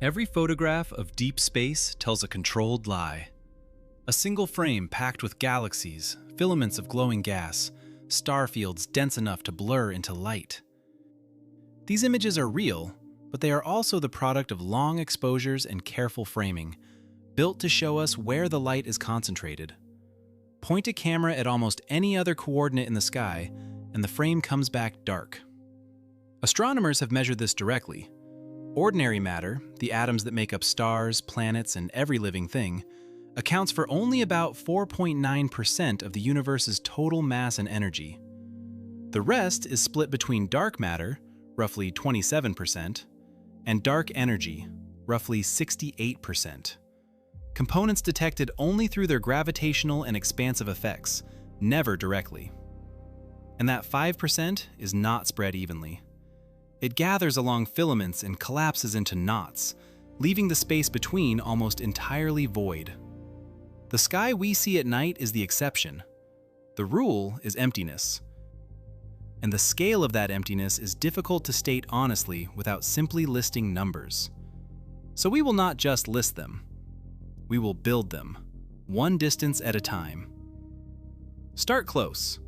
Every photograph of deep space tells a controlled lie. A single frame packed with galaxies, filaments of glowing gas, star fields dense enough to blur into light. These images are real, but they are also the product of long exposures and careful framing, built to show us where the light is concentrated. Point a camera at almost any other coordinate in the sky, and the frame comes back dark. Astronomers have measured this directly. Ordinary matter, the atoms that make up stars, planets, and every living thing, accounts for only about 4.9% of the universe's total mass and energy. The rest is split between dark matter, roughly 27%, and dark energy, roughly 68%. Components detected only through their gravitational and expansive effects, never directly. And that 5% is not spread evenly. It gathers along filaments and collapses into knots, leaving the space between almost entirely void. The sky we see at night is the exception. The rule is emptiness. And the scale of that emptiness is difficult to state honestly without simply listing numbers. So we will not just list them. We will build them, one distance at a time. Start close.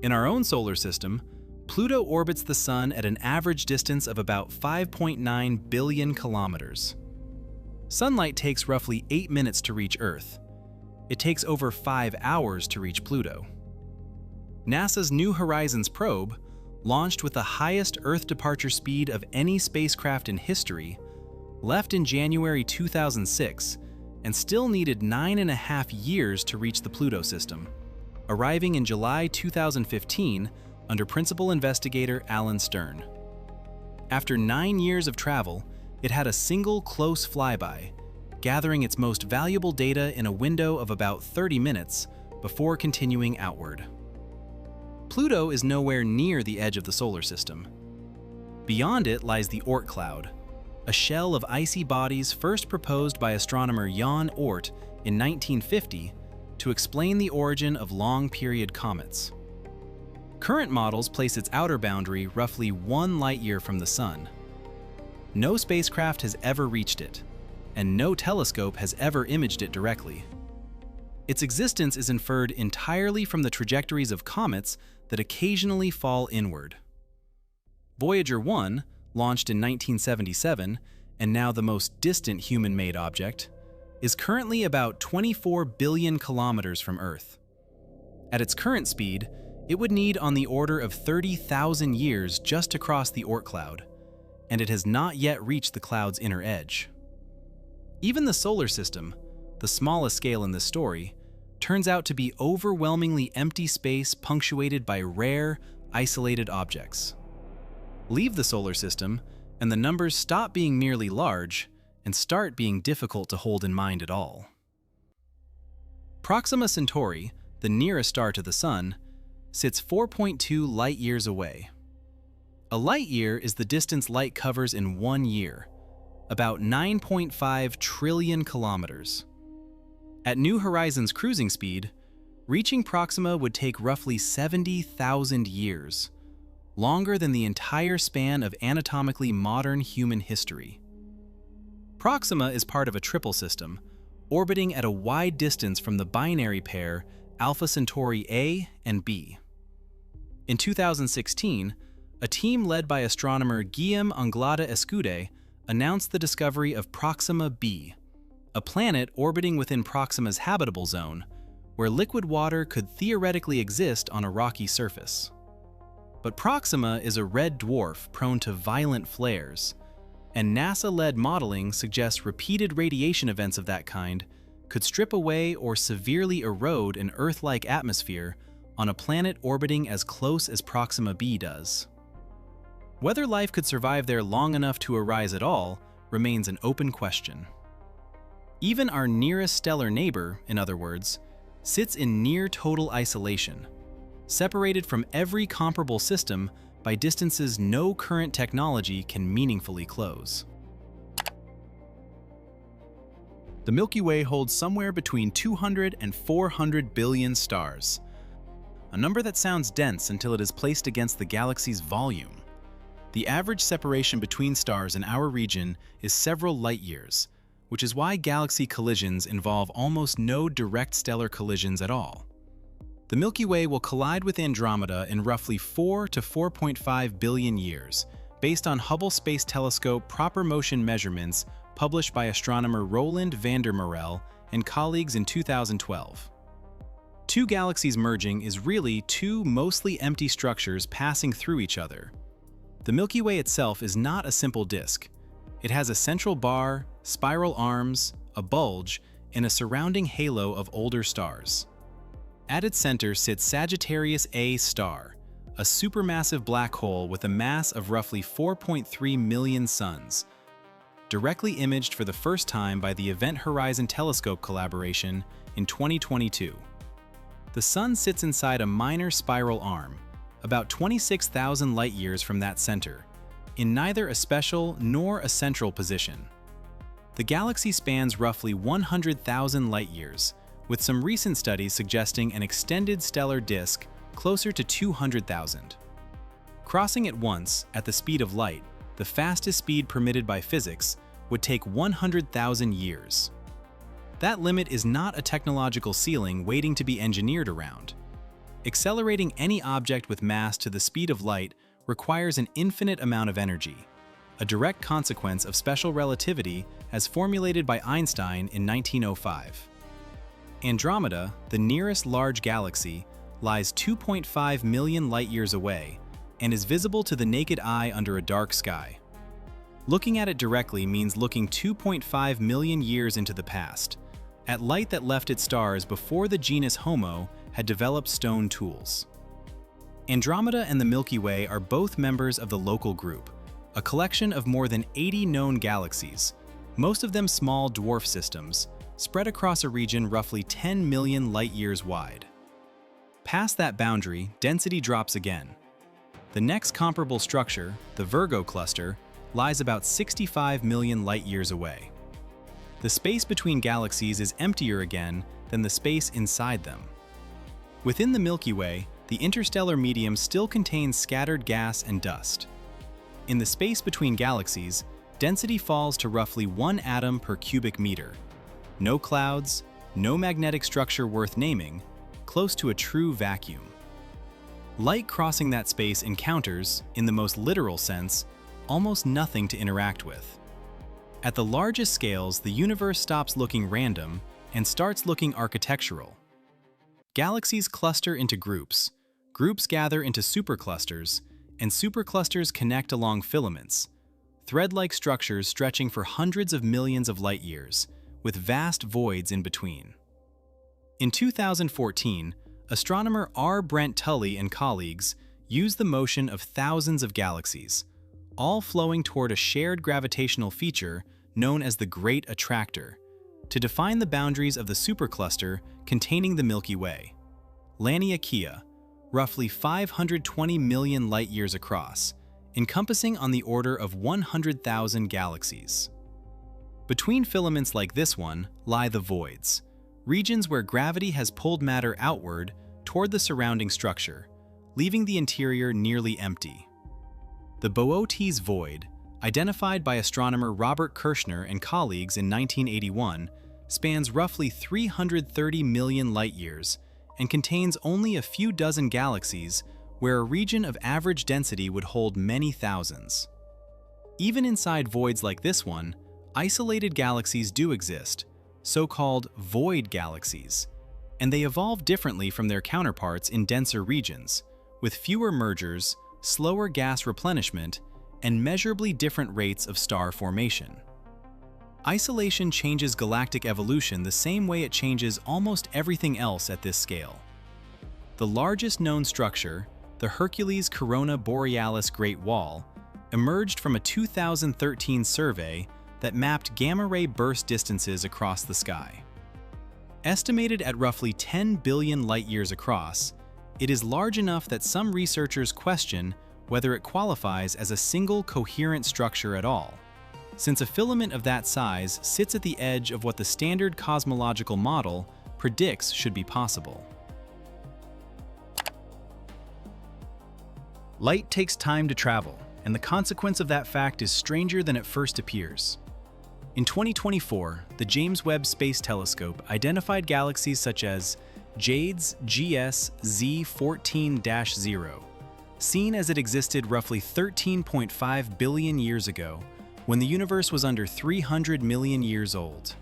In our own solar system, Pluto orbits the Sun at an average distance of about 5.9 billion kilometers. Sunlight takes roughly 8 minutes to reach Earth. It takes over 5 hours to reach Pluto. NASA's New Horizons probe, launched with the highest Earth departure speed of any spacecraft in history, left in January 2006 and still needed 9.5 years to reach the Pluto system, arriving in July 2015 under principal investigator Alan Stern. After 9 years of travel, it had a single close flyby, gathering its most valuable data in a window of about 30 minutes before continuing outward. Pluto is nowhere near the edge of the solar system. Beyond it lies the Oort Cloud, a shell of icy bodies first proposed by astronomer Jan Oort in 1950 to explain the origin of long-period comets. Current models place its outer boundary roughly 1 light-year from the Sun. No spacecraft has ever reached it, and no telescope has ever imaged it directly. Its existence is inferred entirely from the trajectories of comets that occasionally fall inward. Voyager 1, launched in 1977, and now the most distant human-made object, is currently about 24 billion kilometers from Earth. At its current speed, it would need on the order of 30,000 years just to cross the Oort Cloud, and it has not yet reached the cloud's inner edge. Even the solar system, the smallest scale in this story, turns out to be overwhelmingly empty space punctuated by rare, isolated objects. Leave the solar system, and the numbers stop being merely large and start being difficult to hold in mind at all. Proxima Centauri, the nearest star to the Sun, sits 4.2 light-years away. A light-year is the distance light covers in 1 year, about 9.5 trillion kilometers. At New Horizons cruising speed, reaching Proxima would take roughly 70,000 years, longer than the entire span of anatomically modern human history. Proxima is part of a triple system, orbiting at a wide distance from the binary pair Alpha Centauri A and B. In 2016, a team led by astronomer Guillaume Anglada-Escudé announced the discovery of Proxima b, a planet orbiting within Proxima's habitable zone, where liquid water could theoretically exist on a rocky surface. But Proxima is a red dwarf prone to violent flares, and NASA-led modeling suggests repeated radiation events of that kind could strip away or severely erode an Earth-like atmosphere on a planet orbiting as close as Proxima b does. Whether life could survive there long enough to arise at all remains an open question. Even our nearest stellar neighbor, in other words, sits in near total isolation, separated from every comparable system by distances no current technology can meaningfully close. The Milky Way holds somewhere between 200 and 400 billion stars, a number that sounds dense until it is placed against the galaxy's volume. The average separation between stars in our region is several light-years, which is why galaxy collisions involve almost no direct stellar collisions at all. The Milky Way will collide with Andromeda in roughly 4 to 4.5 billion years, based on Hubble Space Telescope proper motion measurements published by astronomer Roland van der Merel and colleagues in 2012. Two galaxies merging is really two mostly empty structures passing through each other. The Milky Way itself is not a simple disk. It has a central bar, spiral arms, a bulge, and a surrounding halo of older stars. At its center sits Sagittarius A star, a supermassive black hole with a mass of roughly 4.3 million suns, directly imaged for the first time by the Event Horizon Telescope collaboration in 2022. The Sun sits inside a minor spiral arm, about 26,000 light-years from that center, in neither a special nor a central position. The galaxy spans roughly 100,000 light-years, with some recent studies suggesting an extended stellar disk closer to 200,000. Crossing it once, at the speed of light, the fastest speed permitted by physics, would take 100,000 years. That limit is not a technological ceiling waiting to be engineered around. Accelerating any object with mass to the speed of light requires an infinite amount of energy, a direct consequence of special relativity as formulated by Einstein in 1905. Andromeda, the nearest large galaxy, lies 2.5 million light-years away and is visible to the naked eye under a dark sky. Looking at it directly means looking 2.5 million years into the past, at light that left its stars before the genus Homo had developed stone tools. Andromeda and the Milky Way are both members of the Local Group, a collection of more than 80 known galaxies, most of them small dwarf systems, spread across a region roughly 10 million light-years wide. Past that boundary, density drops again. The next comparable structure, the Virgo cluster, lies about 65 million light-years away. The space between galaxies is emptier again than the space inside them. Within the Milky Way, the interstellar medium still contains scattered gas and dust. In the space between galaxies, density falls to roughly 1 atom per cubic meter. No clouds, no magnetic structure worth naming, close to a true vacuum. Light crossing that space encounters, in the most literal sense, almost nothing to interact with. At the largest scales, the universe stops looking random and starts looking architectural. Galaxies cluster into groups, groups gather into superclusters, and superclusters connect along filaments, thread-like structures stretching for hundreds of millions of light-years, with vast voids in between. In 2014, astronomer R. Brent Tully and colleagues used the motion of thousands of galaxies, all flowing toward a shared gravitational feature known as the Great Attractor, to define the boundaries of the supercluster containing the Milky Way, Laniakea, roughly 520 million light-years across, encompassing on the order of 100,000 galaxies. Between filaments like this one lie the voids, regions where gravity has pulled matter outward toward the surrounding structure, leaving the interior nearly empty. The Boötes Void, identified by astronomer Robert Kirshner and colleagues in 1981, spans roughly 330 million light-years and contains only a few dozen galaxies where a region of average density would hold many thousands. Even inside voids like this one, isolated galaxies do exist, so-called void galaxies, and they evolve differently from their counterparts in denser regions, with fewer mergers, slower gas replenishment, and measurably different rates of star formation. Isolation changes galactic evolution the same way it changes almost everything else at this scale. The largest known structure, the Hercules Corona Borealis Great Wall, emerged from a 2013 survey that mapped gamma-ray burst distances across the sky. Estimated at roughly 10 billion light-years across, it is large enough that some researchers question whether it qualifies as a single coherent structure at all, since a filament of that size sits at the edge of what the standard cosmological model predicts should be possible. Light takes time to travel, and the consequence of that fact is stranger than it first appears. In 2024, the James Webb Space Telescope identified galaxies such as JADES GS Z14-0, seen as it existed roughly 13.5 billion years ago, when the universe was under 300 million years old.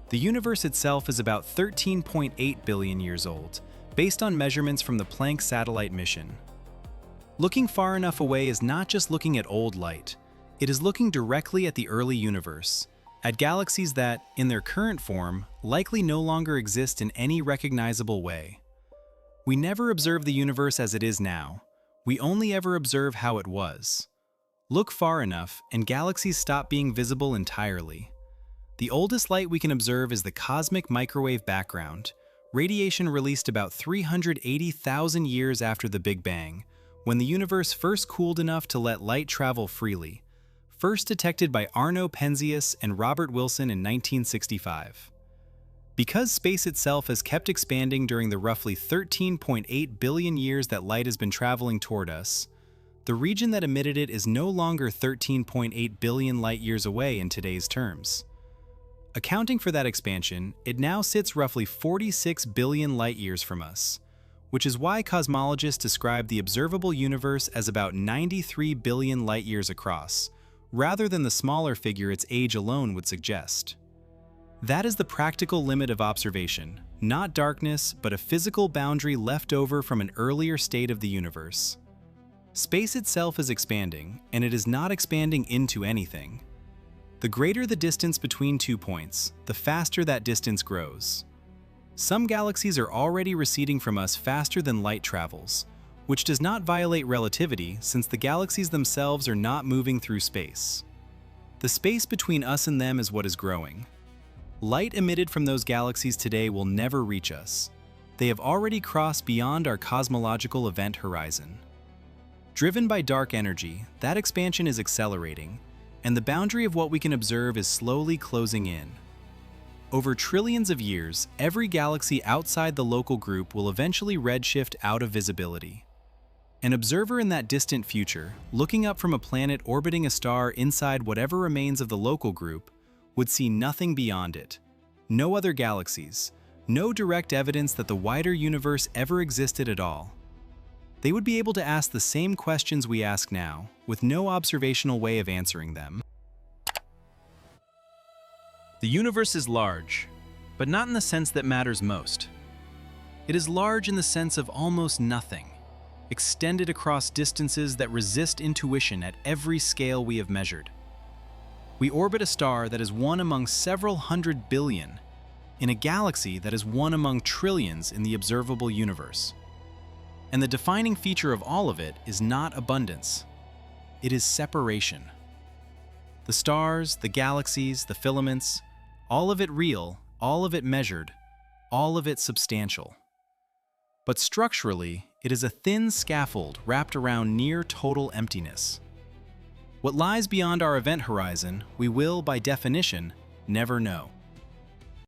The universe itself is about 13.8 billion years old, based on measurements from the Planck satellite mission. Looking far enough away is not just looking at old light, it is looking directly at the early universe, at galaxies that, in their current form, likely no longer exist in any recognizable way. We never observe the universe as it is now, we only ever observe how it was. Look far enough, and galaxies stop being visible entirely. The oldest light we can observe is the cosmic microwave background, radiation released about 380,000 years after the Big Bang, when the universe first cooled enough to let light travel freely, first detected by Arno Penzias and Robert Wilson in 1965. Because space itself has kept expanding during the roughly 13.8 billion years that light has been traveling toward us, the region that emitted it is no longer 13.8 billion light-years away in today's terms. Accounting for that expansion, it now sits roughly 46 billion light-years from us, which is why cosmologists describe the observable universe as about 93 billion light-years across, rather than the smaller figure its age alone would suggest. That is the practical limit of observation, not darkness, but a physical boundary left over from an earlier state of the universe. Space itself is expanding, and it is not expanding into anything. The greater the distance between 2 points, the faster that distance grows. Some galaxies are already receding from us faster than light travels, which does not violate relativity since the galaxies themselves are not moving through space. The space between us and them is what is growing. Light emitted from those galaxies today will never reach us. They have already crossed beyond our cosmological event horizon. Driven by dark energy, that expansion is accelerating, and the boundary of what we can observe is slowly closing in. Over trillions of years, every galaxy outside the local group will eventually redshift out of visibility. An observer in that distant future, looking up from a planet orbiting a star inside whatever remains of the local group, would see nothing beyond it. No other galaxies, no direct evidence that the wider universe ever existed at all. They would be able to ask the same questions we ask now, with no observational way of answering them. The universe is large, but not in the sense that matters most. It is large in the sense of almost nothing, extended across distances that resist intuition at every scale we have measured. We orbit a star that is one among several hundred billion, in a galaxy that is one among trillions in the observable universe. And the defining feature of all of it is not abundance. It is separation. The stars, the galaxies, the filaments, all of it real, all of it measured, all of it substantial. But structurally, it is a thin scaffold wrapped around near total emptiness. What lies beyond our event horizon, we will, by definition, never know.